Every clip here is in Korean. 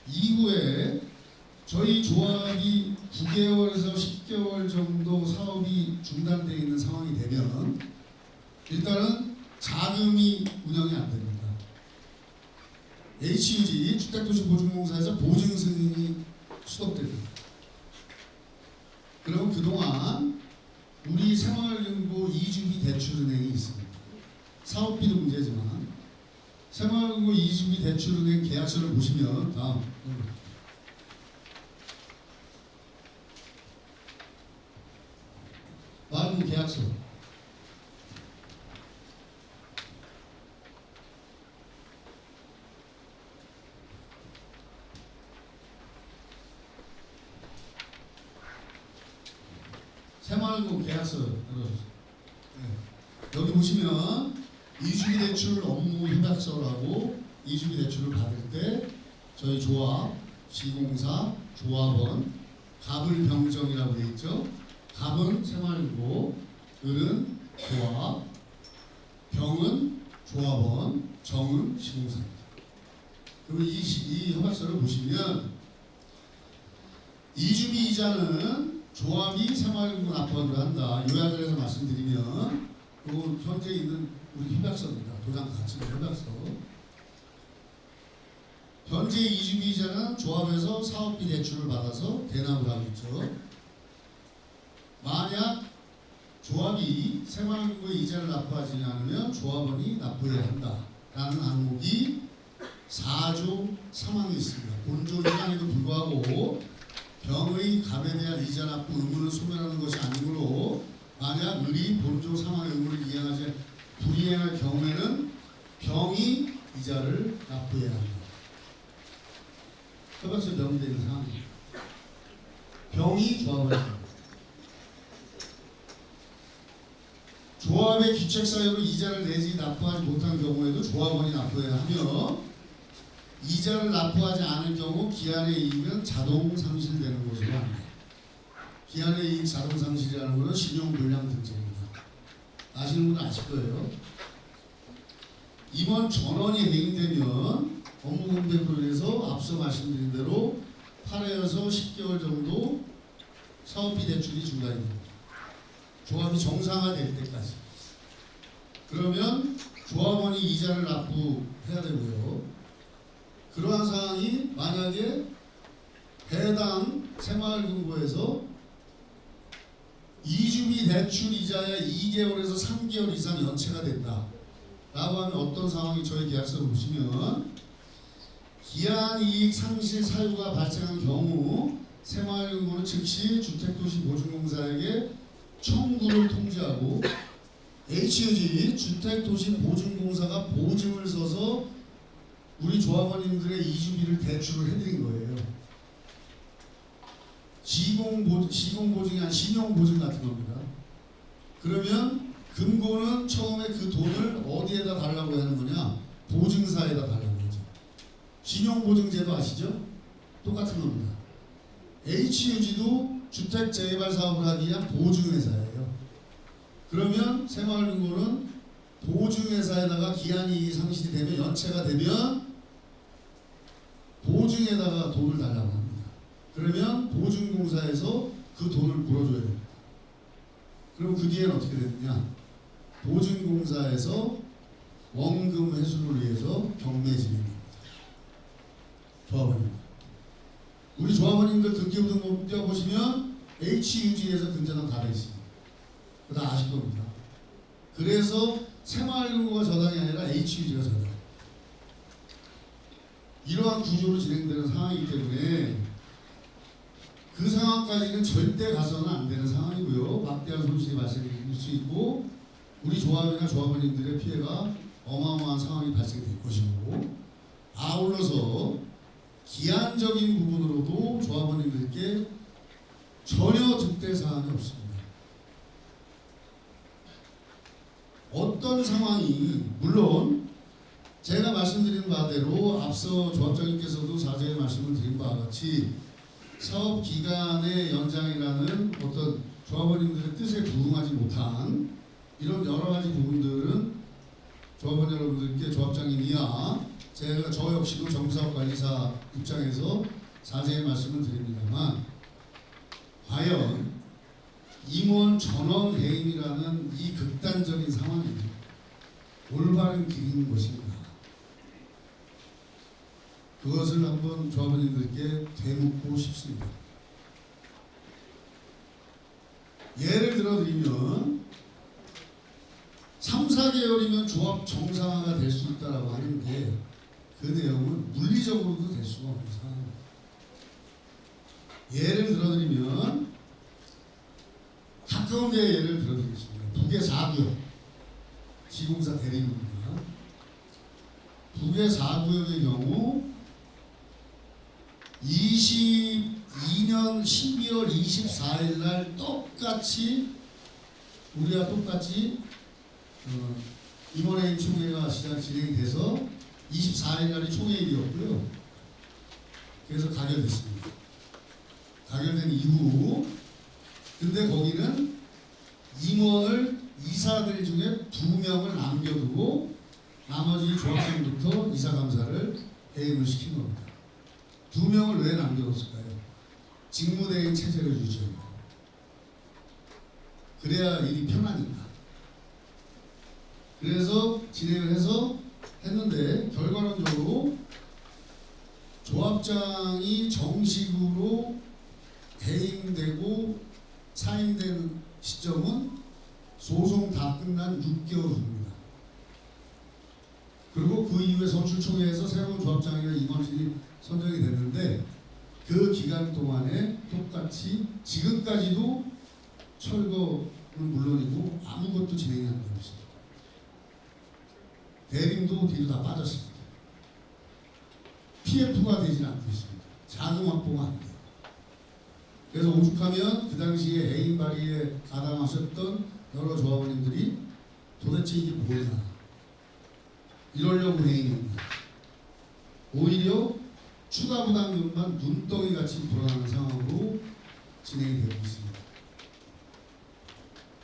이후에 저희 조합이 9개월에서 10개월 정도 사업이 중단되어 있는 상황이 되면 일단은 자금이 운영이 안 됩니다. HUG 주택도시보증공사에서 보증 승인이 수독됩니다. 그럼 그동안 우리 새마을금고 이주비 대출은행이 있습니다. 사업비도 문제지만 새마을금고 이주비 대출은행 계약서를 보시면 다음 마을금고 계약서 새마을금고 계약서 여기 보시면 이주비 대출 업무 협약서라고 이주비 대출을 받을 때 저희 조합, 시공사, 조합원, 갑을 병정이라고 되어 있죠. 갑은 새마을금고, 을은 조합, 병은 조합원, 정은 시공사입니다. 그리고 이 협약서를 보시면 이주비 이자는 조합이 새마을금고 납부하기로 한다. 요약을 해서 말씀드리면 그리고 현재 있는 우리 협약서입니다. 도장 같이 있는 협약서. 현재 이주비 이자는 조합에서 사업비 대출을 받아서 대납을 하고 있죠. 만약 조합이 새마을금고에 이자를 납부하지 않으면 조합원이 납부해야 한다라는 항목이 4조 3항에 있습니다. 본조 1항에도 불구하고 병의 갑에 대한 이자 납부 의무는 소멸하는 것이 아니므로 만약 을이 본조 3항의 의무를 불이행할 경우에는 병이 이자를 납부해야 합니다. 협약서에 명기되어 있는 사항입니다. 병이 조합을 합니다. 조합의 귀책사유로 이자를 내지 납부하지 못한 경우에도 조합원이 납부해야 하며 이자를 납부하지 않을 경우 기한의 이익은 자동 상실되는 것으로 합니다. 기한의 이익 자동 상실이라는 것은 신용불량 등재입니다. 아시는 분은 아실 거예요. 이번 전원이 해인되면 업무 공백으로 인해서 앞서 말씀드린 대로 8회에서 10개월 정도 사업비 대출이 중단이 됩니다. 조합이 정상화될 때까지. 그러면 조합원이 이자를 납부해야 되고요. 그러한 상황이 만약에 해당 새마을금고에서 이주비 대출 이자의 2개월에서 3개월 이상 연체가 된다 라고 하면 어떤 상황이 저희 계약서를 보시면 기한이익 상실 사유가 발생한 경우 새마을금고는 즉시 주택도시보증공사에게 청구를 통지하고 HUG 주택도시보증공사가 보증을 서서 우리 조합원님들의 이주비를 대출을 해드린 거예요. 시공보증이 아니라 신용보증 같은 겁니다. 그러면 금고는 처음에 그 돈을 어디에다 달라고 하는 거냐? 보증사에다 달라고 하죠. 신용보증제도 아시죠? 똑같은 겁니다. HUG도 주택재개발 사업을 하기 위한 보증회사예요. 그러면 새마을금고는 보증회사에다가 기한이 상실이 되면 연체가 되면 보증에다가 돈을 달라고 합니다. 그러면 보증공사에서 그 돈을 물어줘야 됩니다. 그럼 그 뒤에는 어떻게 되느냐? 보증공사에서 원금 회수를 위해서 경매 진행입니다. 조합원입니다. 우리 조합원님들 등기부등본 떼어보시면 HUG에서 등재는 다 돼 있습니다. 그거 다 아실 겁니다. 그래서 새마을금고가 저당이 아니라 HUG가 저당. 이러한 구조로 진행되는 상황이기 때문에 그 상황까지는 절대 가서는 안 되는 상황이고요. 막대한 손실이 발생될 수 있고 우리 조합이나 조합원님들의 피해가 어마어마한 상황이 발생될 것이고 아울러서 기한적인 부분으로도 조합원님들께 전혀 득대 사항이 없습니다. 어떤 상황이 물론 제가 말씀드린 바대로 앞서 조합장님께서도 자세히 말씀을 드린 바와 같이 사업 기간의 연장이라는 어떤 조합원님들의 뜻에 부응하지 못한 이런 여러 가지 부분들은 그러나 제가 저 역시도 정부사업관리사 입장에서 자세히 말씀을 드립니다만 과연 임원 전원 해임이라는 이 극단적인 상황이 올바른 길인 것인가? 그것을 한번 조합원님들께 되묻고 싶습니다. 예를 들어드리면 3, 4개월이면 조합 정상화가 될 수 있다고 하는데 그 내용은 물리적으로도 될 수가 없는 상황입니다. 예를 들어드리면 가까운 데 예를 들어드리겠습니다. 북의 4구역 지공사 대리입니다. 북의 4구역의 경우 22년 12월 24일 날 똑같이 우리와 똑같이 임원회의 총회가 진행이 돼서 24일 날이 총회일이었고요. 그래서 가결됐습니다. 가결된 이후 근데 거기는 임원을 이사들 중에 2명을 남겨두고 나머지 조합장부터 이사감사를 해임을 시킨 겁니다. 2명을 왜 남겨뒀을까요? 직무대행 체제를 유지합니다. 그래야 일이 편하니까. 그래서 진행을 해서 했는데 결과론적으로 조합장이 정식으로 해임되고 사임된 시점은 소송 다 끝난 6개월 후입니다. 그리고 그 이후에 선출총회에서 새로운 조합장이나 임원진이 선정이 됐는데 그 기간 동안에 똑같이 지금까지도 철거는 물론이고 아무것도 진행이 안 되고 있습니다. 대림도 뒤로 다 빠졌습니다. PF가 되지 않고 있습니다. 자금 확보가 안 돼요. 그래서 오죽하면 그 당시에 해임 발의에 가담하셨던 여러 조합원님들이 도대체 이게 뭐냐 이러려고 해임입니다. 오히려 추가 부담금만 눈덩이 같이 불어나는 상황으로 진행이 되고 있습니다.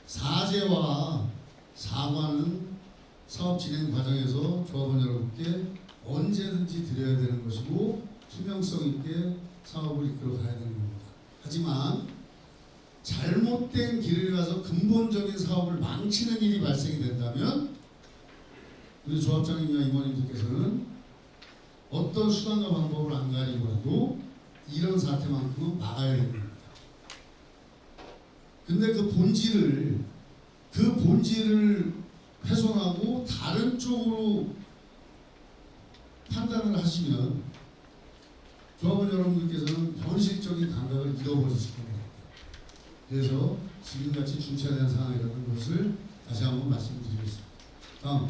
사죄와 사과는 사업 진행 과정에서 조합원 여러분께 언제든지 드려야 되는 것이고 투명성 있게 사업을 이끌어 가야 되는 겁니다. 하지만 잘못된 길을 가서 근본적인 사업을 망치는 일이 발생이 된다면 우리 조합장님이나 임원님들께서는 어떤 수단과 방법을 안 가리고라도 이런 사태만큼은 막아야 됩니다. 근데 그 본질을 훼손하고 다른 쪽으로 판단을 하시면 조합원 여러분들께서는 현실적인 감각을 잃어버리실 겁니다. 그래서 지금같이 준치해야 되는 상황이라는 것을 다시 한번 말씀드리겠습니다. 다음.